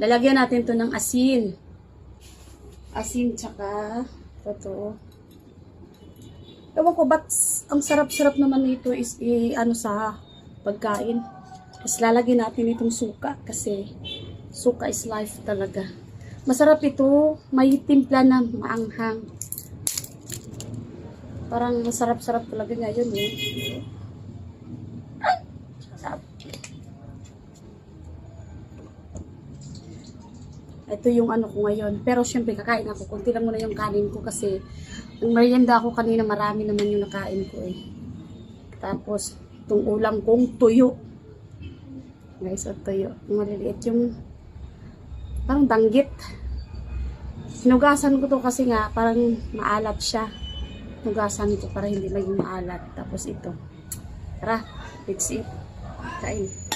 Lalagyan natin to ng asin. Asin tsaka ito. Ewan ko ba't ang sarap-sarap naman nito is ano sa pagkain. Tapos lalagyan natin itong suka kasi suka is life talaga. Masarap ito. May timpla na maanghang. Parang masarap-sarap talaga ngayon eh. Sarap. Ito yung ano ko ngayon. Pero syempre kakain ako. Kunti lang muna yung kanin ko kasi ang merienda ako kanina marami naman yung nakain ko eh. Tapos itong ulam kong tuyo. Guys, o tuyo. Maliliit yung parang danggit. Hinugasan ko to kasi nga parang maalat siya. Hinugasan ko para hindi maging maalat. Tapos ito. Tara, let's eat. Kain.